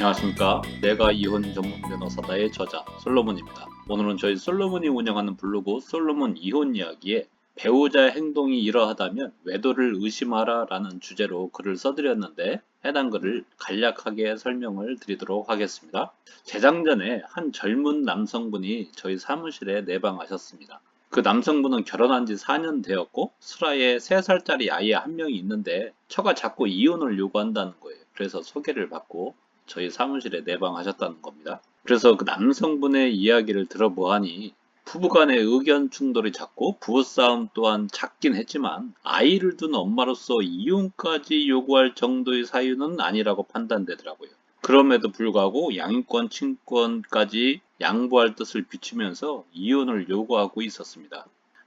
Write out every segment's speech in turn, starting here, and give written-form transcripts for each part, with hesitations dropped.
안녕하십니까. 내가 이혼 전문 변호사다의 저자 솔로몬입니다. 오늘은 저희 솔로몬이 운영하는 블로그 솔로몬 이혼 이야기에 배우자의 행동이 이러하다면 외도를 의심하라 라는 주제로 글을 써드렸는데 해당 글을 간략하게 설명을 드리도록 하겠습니다. 재작년에 한 젊은 남성분이 저희 사무실에 내방하셨습니다. 그 남성분은 결혼한 지 4년 되었고 슬하에 3살짜리 아이 한 명이 있는데 처가 자꾸 이혼을 요구한다는 거예요. 그래서 소개를 받고 저희 사무실에 내방하셨다는 겁니다. 그래서 그 남성분의 이야기를 들어보아니 부부간의 의견 충돌이 잦고 부부싸움 또한 잦긴 했지만 아이를 둔 엄마로서 이혼까지 요구할 정도의 사유는 아니라고 판단되더라고요. 그럼에도 불구하고 양육권 친권까지 양보할 뜻을 비추면서 이혼을 요구하고 있었습니다.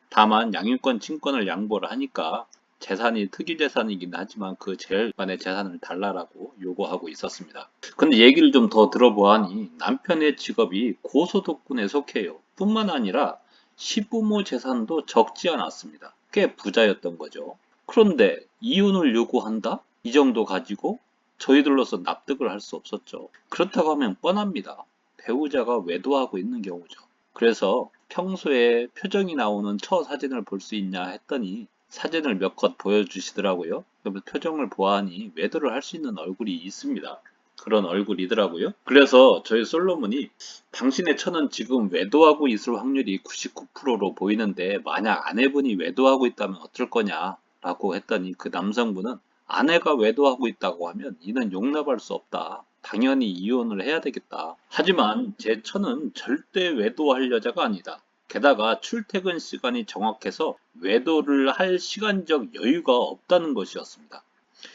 다만 양육권 친권을 양보를 하니까 재산이 특유재산이긴 하지만 그 절반의 재산을 달라라고 요구하고 있었습니다. 근데 얘기를 좀 더 들어보아니 남편의 직업이 고소득군에 속해요. 뿐만 아니라 시부모 재산도 적지 않았습니다. 꽤 부자였던 거죠. 그런데 이혼을 요구한다? 이 정도 가지고 저희들로서 납득을 할 수 없었죠. 그렇다고 하면 뻔합니다. 배우자가 외도하고 있는 경우죠. 그래서 평소에 표정이 나오는 처 사진을 볼 수 있냐 했더니 사진을 몇 컷 보여주시더라고요. 표정을 보아하니 외도를 할 수 있는 얼굴이 있습니다. 그런 얼굴이더라고요. 그래서 저희 솔로몬이 당신의 처는 지금 외도하고 있을 확률이 99%로 보이는데 만약 아내분이 외도하고 있다면 어쩔 거냐 라고 했더니 그 남성분은 아내가 외도하고 있다고 하면 이는 용납할 수 없다. 당연히 이혼을 해야 되겠다. 하지만 제 처는 절대 외도할 여자가 아니다. 게다가 출퇴근 시간이 정확해서 외도를 할 시간적 여유가 없다는 것이었습니다.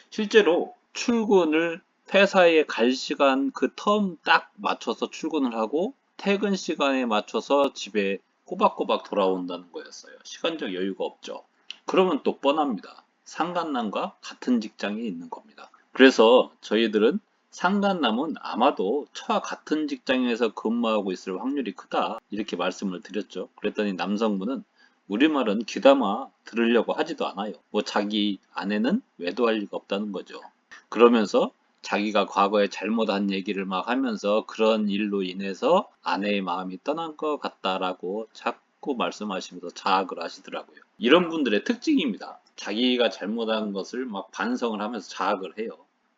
실제로 출근을 회사에 갈 시간 그 텀 딱 맞춰서 출근을 하고 퇴근 시간에 맞춰서 집에 꼬박꼬박 돌아온다는 거였어요. 시간적 여유가 없죠. 그러면 또 뻔합니다. 상간남과 같은 직장에 있는 겁니다. 그래서 저희들은 상간남은 아마도 저와 같은 직장에서 근무하고 있을 확률이 크다 이렇게 말씀을 드렸죠. 그랬더니 남성분은 우리 말은 귀담아 들으려고 하지도 않아요. 뭐 자기 아내는 외도할 리가 없다는 거죠. 그러면서 자기가 과거에 잘못한 얘기를 막 하면서 그런 일로 인해서 아내의 마음이 떠난 것 같다라고 자꾸 말씀하시면서 자학을 하시더라고요. 이런 분들의 특징입니다. 자기가 잘못한 것을 막 반성을 하면서 자학을 해요.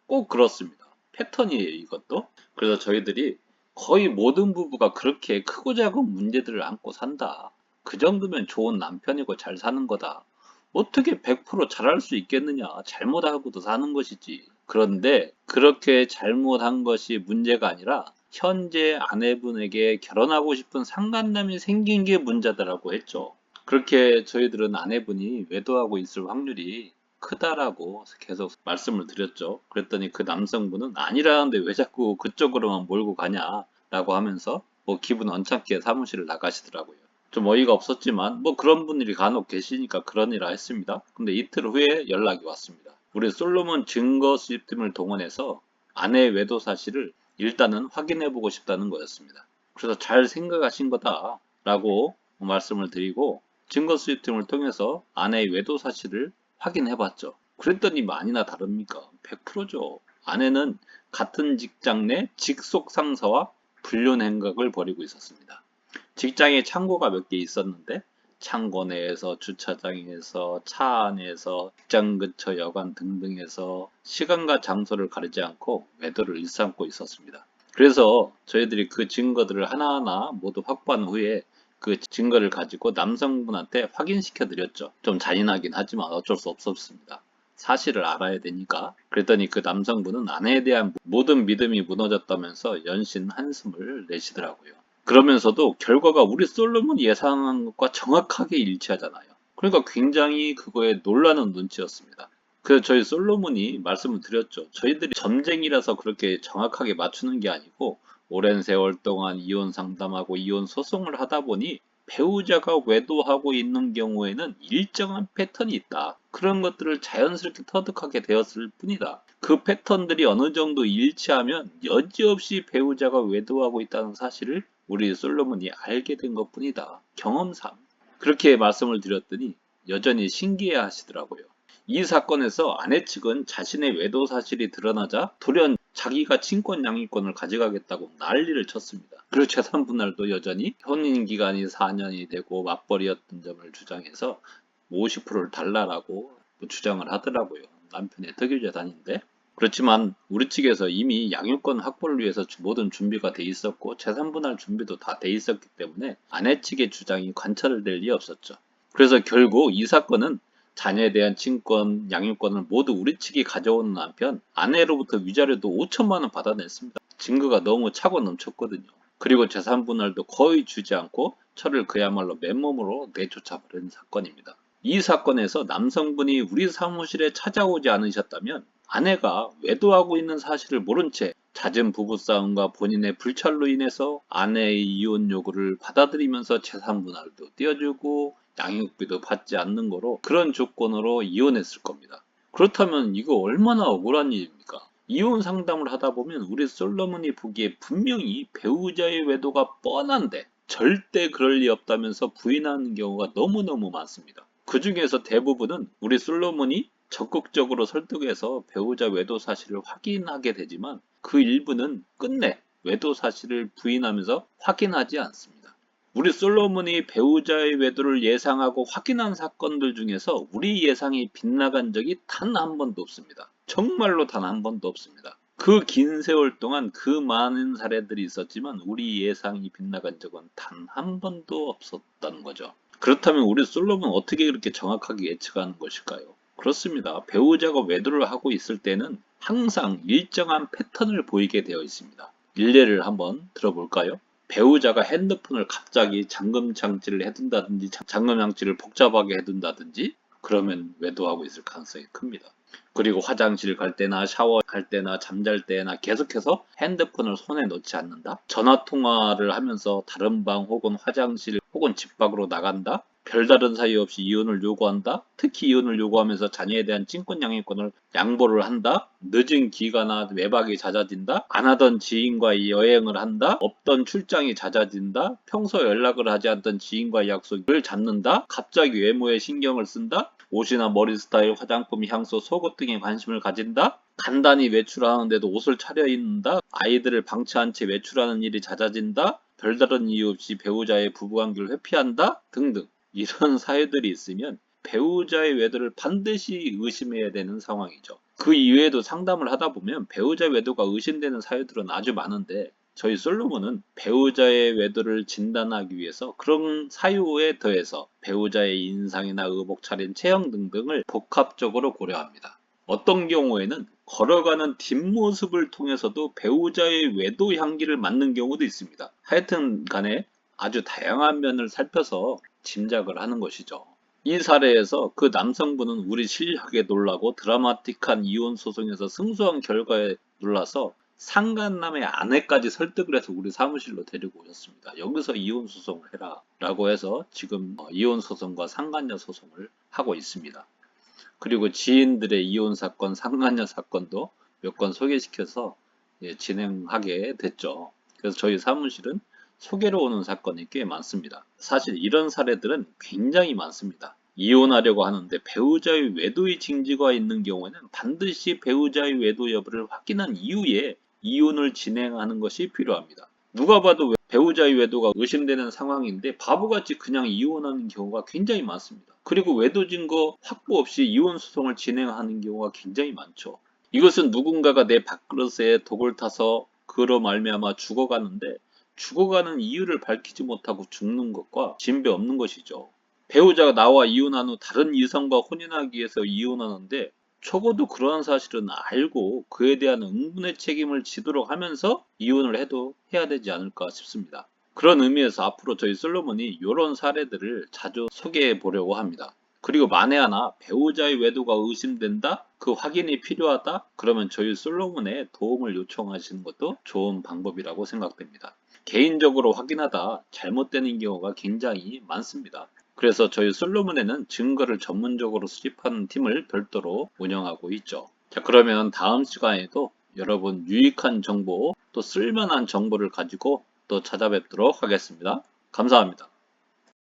꼭 그렇습니다. 패턴이에요, 이것도. 그래서 저희들이 거의 모든 부부가 그렇게 크고 작은 문제들을 안고 산다. 그 정도면 좋은 남편이고 잘 사는 거다. 어떻게 100% 잘할 수 있겠느냐? 잘못하고도 사는 것이지. 그런데 그렇게 잘못한 것이 문제가 아니라 현재 아내분에게 결혼하고 싶은 상간남이 생긴 게 문제다라고 했죠. 그렇게 저희들은 아내분이 외도하고 있을 확률이 크다라고 계속 말씀을 드렸죠. 그랬더니 그 남성분은 아니라는데 왜 자꾸 그쪽으로만 몰고 가냐? 라고 하면서 뭐 기분 언짢게 사무실을 나가시더라고요. 좀 어이가 없었지만 뭐 그런 분들이 간혹 계시니까 그러니라 했습니다. 근데 이틀 후에 연락이 왔습니다. 우리 솔로몬 증거 수집팀을 동원해서 아내의 외도 사실을 일단은 확인해 보고 싶다는 거였습니다. 그래서 잘 생각하신 거다 라고 말씀을 드리고 증거 수집팀을 통해서 아내의 외도 사실을 확인해 봤죠. 그랬더니 많이나 다릅니까? 100%죠. 아내는 같은 직장 내 직속 상사와 불륜 행각을 벌이고 있었습니다. 직장에 창고가 몇 개 있었는데 창고 내에서 주차장에서 차 안에서 직장 근처 여관 등등에서 시간과 장소를 가리지 않고 외도를 일삼고 있었습니다. 그래서 저희들이 그 증거들을 하나하나 모두 확보한 후에 그 증거를 가지고 남성분한테 확인시켜 드렸죠. 좀 잔인하긴 하지만 어쩔 수 없었습니다. 사실을 알아야 되니까. 그랬더니 그 남성분은 아내에 대한 모든 믿음이 무너졌다면서 연신 한숨을 내시더라고요. 그러면서도 결과가 우리 솔로몬 예상한 것과 정확하게 일치하잖아요. 그러니까 굉장히 그거에 놀라는 눈치였습니다. 그래서 저희 솔로몬이 말씀을 드렸죠. 저희들이 점쟁이라서 그렇게 정확하게 맞추는 게 아니고 오랜 세월 동안 이혼 상담하고 이혼 소송을 하다 보니 배우자가 외도하고 있는 경우에는 일정한 패턴이 있다. 그런 것들을 자연스럽게 터득하게 되었을 뿐이다. 그 패턴들이 어느 정도 일치하면 여지없이 배우자가 외도하고 있다는 사실을 우리 솔로몬이 알게 된 것 뿐이다. 경험상. 그렇게 말씀을 드렸더니 여전히 신기해 하시더라고요. 이 사건에서 아내 측은 자신의 외도 사실이 드러나자 돌연 자기가 친권 양육권을 가져가겠다고 난리를 쳤습니다. 그리고 재산 분할도 여전히 혼인 기간이 4년이 되고 맞벌이였던 점을 주장해서 50%를 달라라고 주장을 하더라고요. 남편의 특유재산인데. 그렇지만 우리 측에서 이미 양육권 확보를 위해서 모든 준비가 돼 있었고 재산 분할 준비도 다 돼 있었기 때문에 아내 측의 주장이 관철될 리 없었죠. 그래서 결국 이 사건은 자녀에 대한 친권, 양육권을 모두 우리 측이 가져오는 한편 아내로부터 위자료도 5천만 원 받아냈습니다. 증거가 너무 차고 넘쳤거든요. 그리고 재산 분할도 거의 주지 않고 저를 그야말로 맨몸으로 내쫓아 버린 사건입니다. 이 사건에서 남성분이 우리 사무실에 찾아오지 않으셨다면 아내가 외도하고 있는 사실을 모른 채 잦은 부부싸움과 본인의 불찰로 인해서 아내의 이혼 요구를 받아들이면서 재산 분할도 띄워주고 양육비도 받지 않는 거로 그런 조건으로 이혼했을 겁니다. 그렇다면 이거 얼마나 억울한 일입니까? 이혼 상담을 하다 보면 우리 솔로몬이 보기에 분명히 배우자의 외도가 뻔한데 절대 그럴 리 없다면서 부인하는 경우가 너무너무 많습니다. 그 중에서 대부분은 우리 솔로몬이 적극적으로 설득해서 배우자 외도 사실을 확인하게 되지만 그 일부는 끝내 외도 사실을 부인하면서 확인하지 않습니다. 우리 솔로몬이 배우자의 외도를 예상하고 확인한 사건들 중에서 우리 예상이 빗나간 적이 단 한 번도 없습니다. 정말로 단 한 번도 없습니다. 그 긴 세월 동안 그 많은 사례들이 있었지만 우리 예상이 빗나간 적은 단 한 번도 없었다는 거죠. 그렇다면 우리 솔로몬은 어떻게 그렇게 정확하게 예측하는 것일까요? 그렇습니다. 배우자가 외도를 하고 있을 때는 항상 일정한 패턴을 보이게 되어 있습니다. 일례를 한번 들어볼까요? 배우자가 핸드폰을 갑자기 잠금 장치를 해둔다든지 잠금 장치를 복잡하게 해둔다든지 그러면 외도하고 있을 가능성이 큽니다. 그리고 화장실 갈 때나 샤워할 때나 잠잘 때나 계속해서 핸드폰을 손에 넣지 않는다. 전화 통화를 하면서 다른 방 혹은 화장실 혹은 집 밖으로 나간다. 별다른 사유 없이 이혼을 요구한다. 특히 이혼을 요구하면서 자녀에 대한 친권 양육권을 양보를 한다. 늦은 귀가나 외박이 잦아진다. 안 하던 지인과 여행을 한다. 없던 출장이 잦아진다. 평소 연락을 하지 않던 지인과의 약속을 잡는다. 갑자기 외모에 신경을 쓴다. 옷이나 머리 스타일, 화장품, 향수, 속옷 등에 관심을 가진다. 간단히 외출하는데도 옷을 차려입는다. 아이들을 방치한 채 외출하는 일이 잦아진다. 별다른 이유 없이 배우자의 부부관계를 회피한다. 등등. 이런 사유들이 있으면 배우자의 외도를 반드시 의심해야 되는 상황이죠. 그 이외에도 상담을 하다 보면 배우자 외도가 의심되는 사유들은 아주 많은데 저희 솔로몬은 배우자의 외도를 진단하기 위해서 그런 사유에 더해서 배우자의 인상이나 의복 차림, 체형 등등을 복합적으로 고려합니다. 어떤 경우에는 걸어가는 뒷모습을 통해서도 배우자의 외도 향기를 맡는 경우도 있습니다. 하여튼 간에 아주 다양한 면을 살펴서 짐작을 하는 것이죠. 이 사례에서 그 남성분은 우리 실력에 놀라고 드라마틱한 이혼 소송에서 승소한 결과에 놀라서 상간남의 아내까지 설득을 해서 우리 사무실로 데리고 오셨습니다. 여기서 이혼 소송을 해라 라고 해서 지금 이혼 소송과 상간녀 소송을 하고 있습니다. 그리고 지인들의 이혼 사건, 상간녀 사건도 몇 건 소개시켜서 진행하게 됐죠. 그래서 저희 사무실은 소개로 오는 사건이 꽤 많습니다. 사실 이런 사례들은 굉장히 많습니다. 이혼하려고 하는데 배우자의 외도의 징조가 있는 경우에는 반드시 배우자의 외도 여부를 확인한 이후에 이혼을 진행하는 것이 필요합니다. 누가 봐도 배우자의 외도가 의심되는 상황인데 바보같이 그냥 이혼하는 경우가 굉장히 많습니다. 그리고 외도 증거 확보 없이 이혼 소송을 진행하는 경우가 굉장히 많죠. 이것은 누군가가 내 밥그릇에 독을 타서 그로 말미암아 죽어가는데 죽어가는 이유를 밝히지 못하고 죽는 것과 진배 없는 것이죠. 배우자가 나와 이혼한 후 다른 이성과 혼인하기 위해서 이혼하는데 적어도 그러한 사실은 알고 그에 대한 응분의 책임을 지도록 하면서 이혼을 해도 해야 되지 않을까 싶습니다. 그런 의미에서 앞으로 저희 솔로몬이 이런 사례들을 자주 소개해 보려고 합니다. 그리고 만에 하나 배우자의 외도가 의심된다? 그 확인이 필요하다? 그러면 저희 솔로몬의 도움을 요청하시는 것도 좋은 방법이라고 생각됩니다. 개인적으로 확인하다 잘못되는 경우가 굉장히 많습니다. 그래서 저희 솔로몬에는 증거를 전문적으로 수집하는 팀을 별도로 운영하고 있죠. 자, 그러면 다음 시간에도 여러분 유익한 정보 또 쓸만한 정보를 가지고 또 찾아뵙도록 하겠습니다. 감사합니다.